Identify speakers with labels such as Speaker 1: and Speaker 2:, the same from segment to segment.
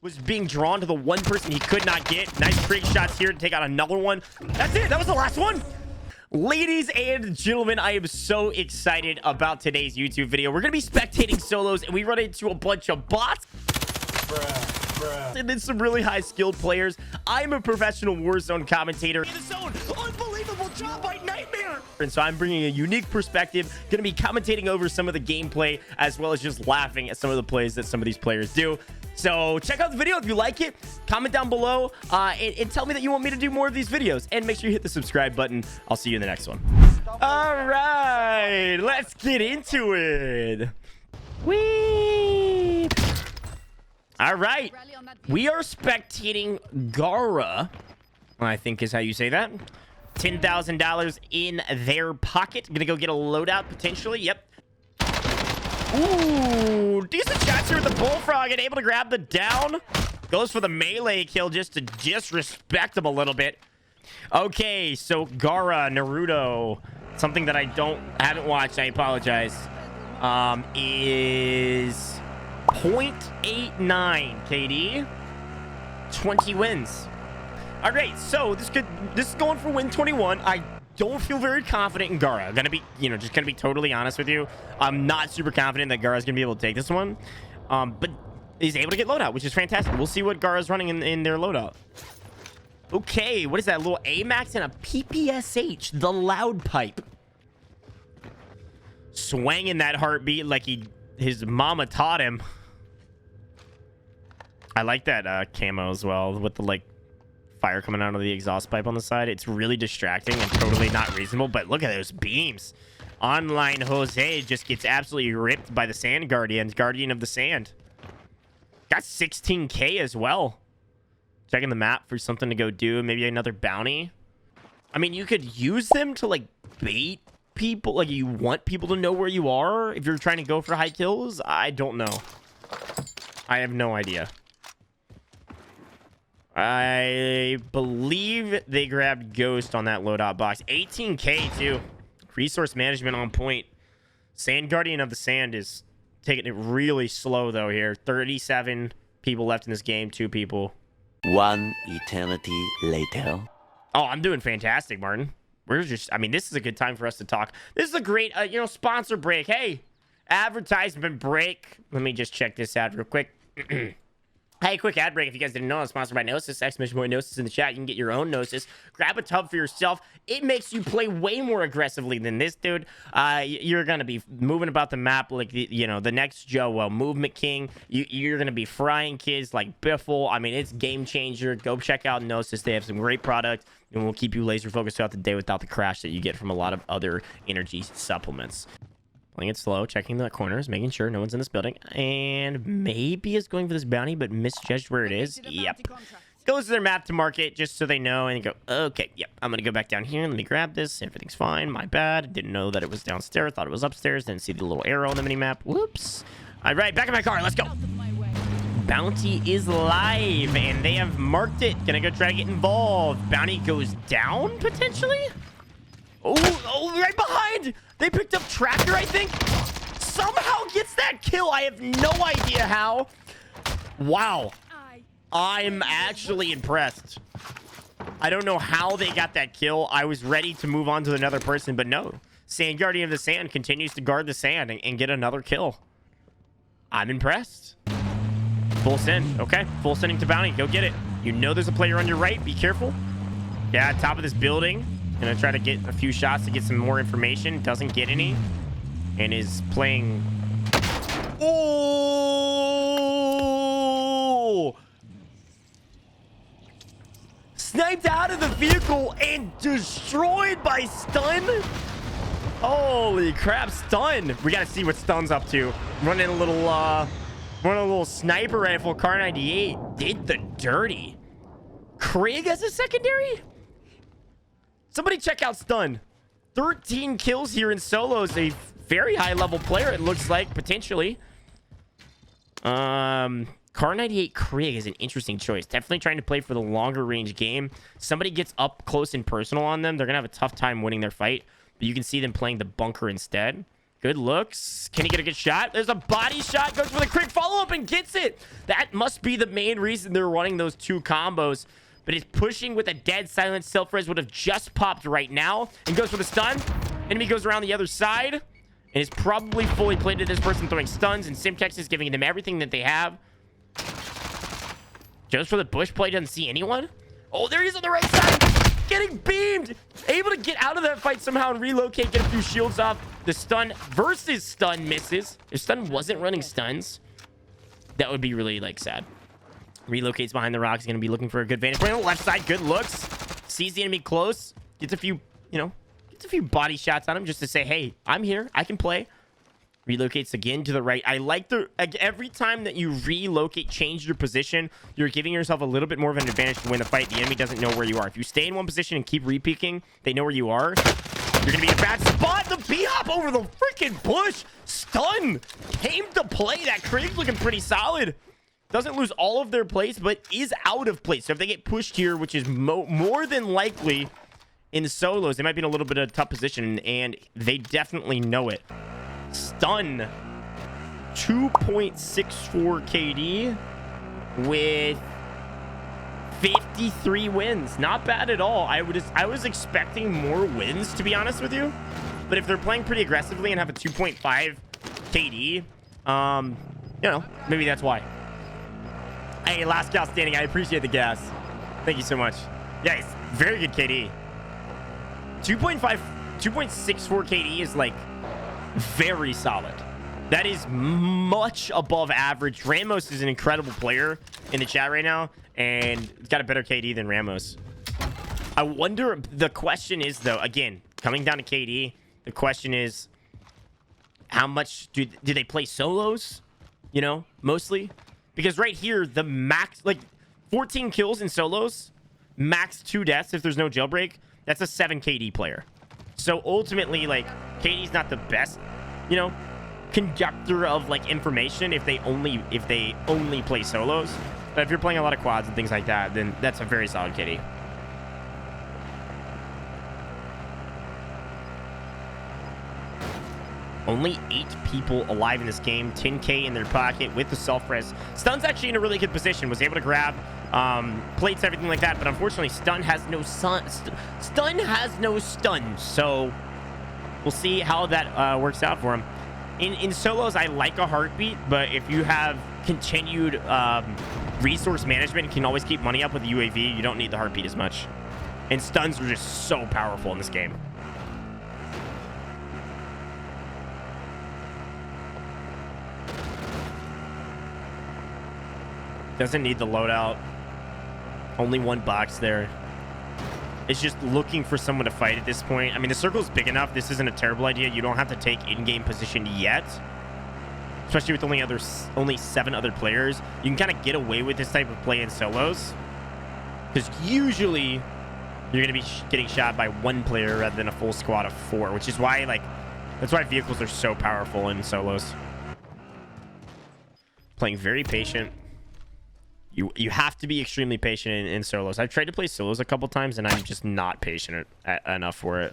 Speaker 1: was being drawn to the one person he could not get. Nice trick shots here to take out another one. That's it. That was the last one. Ladies and gentlemen, I am so excited about today's YouTube video. We're going to be spectating solos, and we run into a bunch of bots. And then some really high skilled players. I'm a professional Warzone commentator. In the zone, unbelievable job by Nightmare. And so I'm bringing a unique perspective. Going to be commentating over some of the gameplay, as well as just laughing at some of the plays that some of these players do. So check out the video if you like it. Comment down below and tell me that you want me to do more of these videos. And make sure you hit the subscribe button. I'll see you in the next one. All right, let's get into it. Whee! All right, we are spectating Gojj, I think is how you say that. $10,000 in their pocket. Gonna go get a loadout potentially. Yep. Ooh, decent shots here with the bullfrog and able to grab the down. Goes for the melee kill just to disrespect him a little bit. Okay, so Gojj, Naruto, something that I haven't watched, I apologize, is 0.89 KD, 20 wins. All right, so this is going for win 21. I don't feel very confident in Gojj. I'm gonna be, just gonna be totally honest with you. I'm not super confident that Gojj's gonna be able to take this one. But he's able to get loadout, which is fantastic. We'll see what Gojj's running in their loadout. Okay, what is that? A little AMAX and a PPSH, the loud pipe. Swanging that heartbeat like his mama taught him. I like that camo as well with the fire coming out of the exhaust pipe on the side. It's really distracting and totally not reasonable, but look at those beams. Online Jose just gets absolutely ripped by the Sand Guardian of the Sand. Got 16k as well. Checking the map for something to go do, maybe another bounty. I mean, you could use them to bait people, you want people to know where you are if you're trying to go for high kills. I don't know. I have no idea. I believe they grabbed Ghost on that loadout box. 18k too. Resource management on point. Sand Guardian of the Sand is taking it really slow though here. 37 people left in this game. 2 people.
Speaker 2: One eternity later.
Speaker 1: Oh, I'm doing fantastic, Martin. This is a good time for us to talk. This is a great, sponsor break. Hey, advertisement break. Let me just check this out real quick. Hey, quick ad break. If you guys didn't know, I'm sponsored by Gnosis. Exclamation point Gnosis in the chat. You can get your own Gnosis. Grab a tub for yourself. It makes you play way more aggressively than this dude. You're going to be moving about the map like, the next Joe, Movement King. You're going to be frying kids like Biffle. I mean, it's game changer. Go check out Gnosis. They have some great products, and we'll keep you laser focused throughout the day without the crash that you get from a lot of other energy supplements. Playing it slow, checking the corners, making sure no one's in this building, and maybe is going for this bounty, but misjudged where it is. Yep. Goes to their map to market just so they know, and go, okay, yep, I'm going to go back down here. Let me grab this. Everything's fine. My bad. Didn't know that it was downstairs. Thought it was upstairs. Didn't see the little arrow on the mini-map. Whoops. All right, back in my car. Let's go. Bounty is live, and they have marked it. Gonna go try to get involved. Bounty goes down, potentially? Oh, right behind. They picked up Tracker, I think. Somehow gets that kill. I have no idea how. Wow. I'm actually impressed. I don't know how they got that kill. I was ready to move on to another person, but no. Sand Guardian of the Sand continues to guard the sand and get another kill. I'm impressed. Full send. Okay. Full sending to Bounty. Go get it. You know there's a player on your right. Be careful. Yeah, top of this building. Gonna try to get a few shots to get some more information. Doesn't get any. And is playing... Oh! Sniped out of the vehicle and destroyed by stun. Holy crap, stun. We gotta see what stun's up to. Running a little sniper rifle. Car 98 did the dirty. Craig as a secondary? Somebody check out stun. 13 kills here in solos. A very high level player, it looks like, potentially. Car 98 Krieg is an interesting choice. Definitely trying to play for the longer range game. Somebody gets up close and personal on them, they're gonna have a tough time winning their fight. But you can see them playing the bunker instead. Good looks. Can he get a good shot? There's a body shot. Goes for the quick follow-up and gets it. That must be the main reason they're running those two combos. But he's pushing with a dead silent. Self-res would have just popped right now. And goes for the stun. Enemy goes around the other side. And is probably fully played to this person throwing stuns. And Simtex is giving them everything that they have. Goes for the bush play. Doesn't see anyone. Oh, there he is on the right side. Getting beamed. Able to get out of that fight somehow and relocate. Get a few shields off. The stun versus stun misses. If stun wasn't running stuns, that would be really, like, sad. Relocates behind the rocks. Going to be looking for a good vantage point on the left side. Good looks. Sees the enemy close. Gets a few, you know, gets a few body shots on him just to say, hey, I'm here. I can play. Relocates again to the right. I like every time that you relocate, change your position, you're giving yourself a little bit more of an advantage to win the fight. The enemy doesn't know where you are. If you stay in one position and keep repeaking, they know where you are. You're going to be in a bad spot. The B-hop over the freaking bush. Stun came to play. That Krieg's looking pretty solid. Doesn't lose all of their place, but is out of place. So if they get pushed here, which is more than likely in the solos, they might be in a little bit of a tough position, and they definitely know it. Stun 2.64 KD with 53 wins. Not bad at all. I was expecting more wins, to be honest with you, but if they're playing pretty aggressively and have a 2.5 KD, you know, maybe that's why. Hey, last gal standing, I appreciate the gas. Thank you so much. Yeah, it's very good KD. 2.64 KD is like very solid. That is much above average. Ramos is an incredible player in the chat right now, and he's got a better KD than Ramos. I wonder, the question is, though, again, coming down to KD, the question is, how much do they play solos? You know, mostly? Because right here, the max, like, 14 kills in solos, max 2 deaths if there's no jailbreak, that's a 7 KD player. So ultimately, like, KD's not the best, you know, conductor of, like, information if they only play solos. But if you're playing a lot of quads and things like that, then that's a very solid KD. Only 8 people alive in this game. 10K in their pocket with the self-res. Stun's actually in a really good position. Was able to grab plates, everything like that. But unfortunately, Stun has no Stun has no stun. So we'll see how that works out for him. In solos, I like a heartbeat. But if you have continued resource management, you can always keep money up with the UAV. You don't need the heartbeat as much. And stuns are just so powerful in this game. Doesn't need the loadout. Only one box there. It's just looking for someone to fight at this point. I mean, the circle's big enough. This isn't a terrible idea. You don't have to take in-game position yet. Especially with only 7 other players. You can kind of get away with this type of play in solos. Because usually, you're going to be getting shot by 1 player rather than a full squad of 4. Which is why, like, that's why vehicles are so powerful in solos. Playing very patient. You have to be extremely patient in solos. I've tried to play solos a couple times, and I'm just not patient enough for it.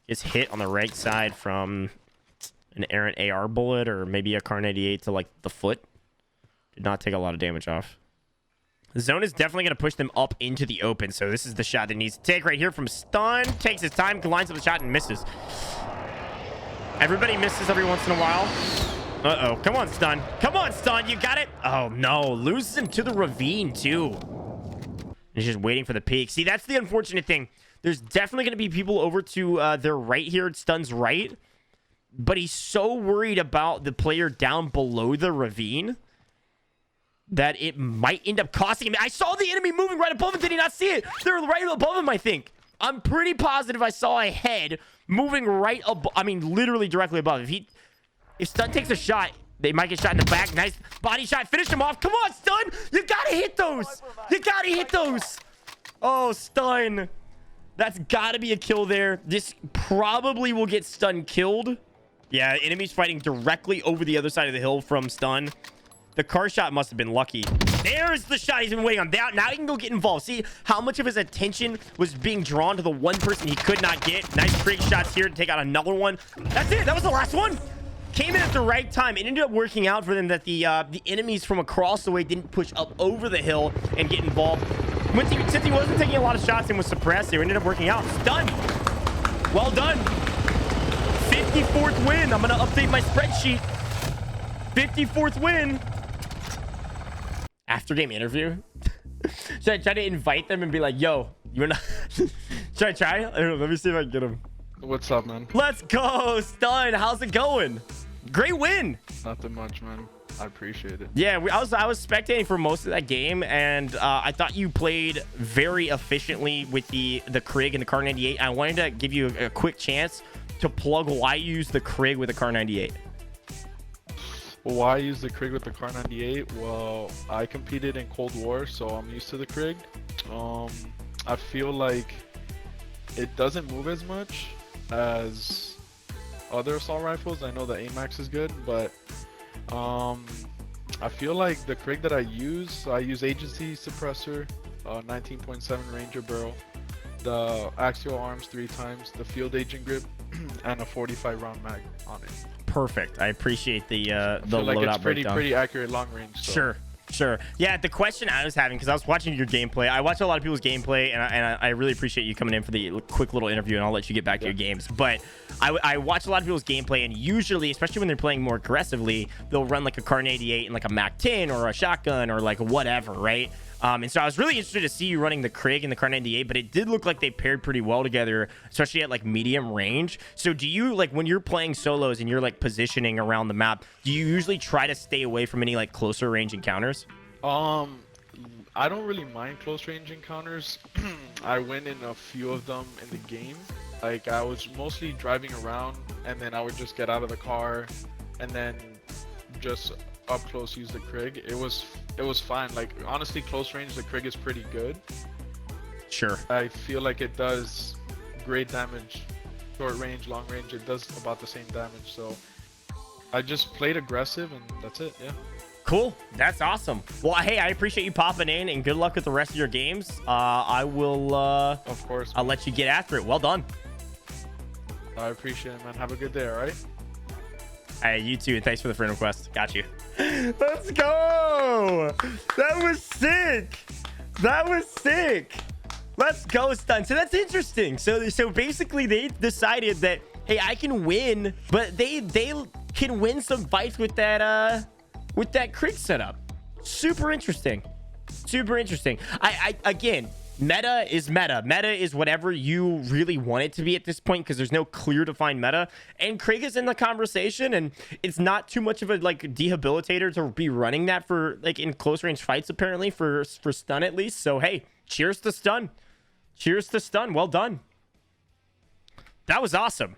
Speaker 1: It's hit on the right side from an errant AR bullet or maybe a Kar 98 to, like, the foot. Did not take a lot of damage off. The zone is definitely going to push them up into the open, so this is the shot that needs to take right here from Stun. Takes his time, lines up the shot, and misses. Everybody misses every once in a while. Uh-oh. Come on, Stun. Come on, Stun. You got it. Oh, no. Loses him to the ravine, too. He's just waiting for the peak. See, that's the unfortunate thing. There's definitely going to be people over to their right here. Stun's right. But he's so worried about the player down below the ravine that it might end up costing him. I saw the enemy moving right above him. Did he not see it? They're right above him, I think. I'm pretty positive I saw a head moving right above. I mean, literally directly above. If Stun takes a shot, they might get shot in the back. Nice body shot. Finish him off. Come on, Stun. You gotta hit those. You gotta hit those. Oh, Stun. That's gotta be a kill there. This probably will get Stun killed. Yeah, enemies fighting directly over the other side of the hill from Stun. The car shot must have been lucky. There's the shot he's been waiting on. Now he can go get involved. See how much of his attention was being drawn to the one person he could not get. Nice trick shots here to take out another one. That's it. That was the last one. Came in at the right time. It ended up working out for them that the enemies from across the way didn't push up over the hill and get involved. Since he wasn't taking a lot of shots and was suppressed, it ended up working out. It's done. Well done. 54th win. I'm going to update my spreadsheet. 54th win. After game interview. Should I try to invite them and be like, yo, you're not... Should I try? I don't know. Let me see if I can get him.
Speaker 3: What's up, man?
Speaker 1: Let's go, Stun. How's it going? Great win.
Speaker 3: Nothing much, man. I appreciate it.
Speaker 1: Yeah, I was spectating for most of that game, and I thought you played very efficiently with the Krig and the Kar 98. I wanted to give you a quick chance to plug why you use the Krig with the Kar 98.
Speaker 3: Well, why use the Krig with the Kar 98? Well, I competed in Cold War, so I'm used to the Krig. I feel like it doesn't move as much as other assault rifles. I know the AMAX is good, but I feel like the Krig that I use agency suppressor, 19.7 Ranger barrel, the axial arms 3 times, the field agent grip, and a 45 round mag on it.
Speaker 1: Perfect. I appreciate the
Speaker 3: like
Speaker 1: loadout
Speaker 3: it's
Speaker 1: breakdown.
Speaker 3: pretty accurate long range. So.
Speaker 1: Sure. Yeah, the question I was having, because I was watching your gameplay. I watch a lot of people's gameplay, and I really appreciate you coming in for the quick little interview, and I'll let you get back to your games. But I watch a lot of people's gameplay, and usually, especially when they're playing more aggressively, they'll run like a Kar 88 and like a Mac 10 or a shotgun or like whatever, right? And so I was really interested to see you running the Krig and the Kar 98, but it did look like they paired pretty well together, especially at like medium range. So do you, like, when you're playing solos and you're like positioning around the map, do you usually try to stay away from any like closer range encounters?
Speaker 3: I don't really mind close range encounters. I win in a few of them in the game. Like, I was mostly driving around, and then I would just get out of the car and then just up close use the Krig. It was fine. Like, honestly, close range, the Krig is pretty good.
Speaker 1: Sure.
Speaker 3: I feel like it does great damage. Short range, long range, it does about the same damage. So I just played aggressive, and that's it. Yeah.
Speaker 1: Cool. That's awesome. Well, hey, I appreciate you popping in, and good luck with the rest of your games. I will
Speaker 3: of course, man.
Speaker 1: I'll let you get after it. Well done.
Speaker 3: I appreciate it, man. Have a good day. All right.
Speaker 1: Hey, you too, and thanks for the friend request. Got you. Let's go. That was sick. Let's go, Stun. So that's interesting. So basically they decided that, hey, I can win, but they can win some fights with that Krig setup. Super interesting. I again, meta is meta. Meta is whatever you really want it to be at this point, because there's no clear defined meta, and Krig is in the conversation, and it's not too much of a like debilitator to be running that for like in close range fights, apparently for Stun at least. So hey, cheers to Stun. Well done. That was awesome.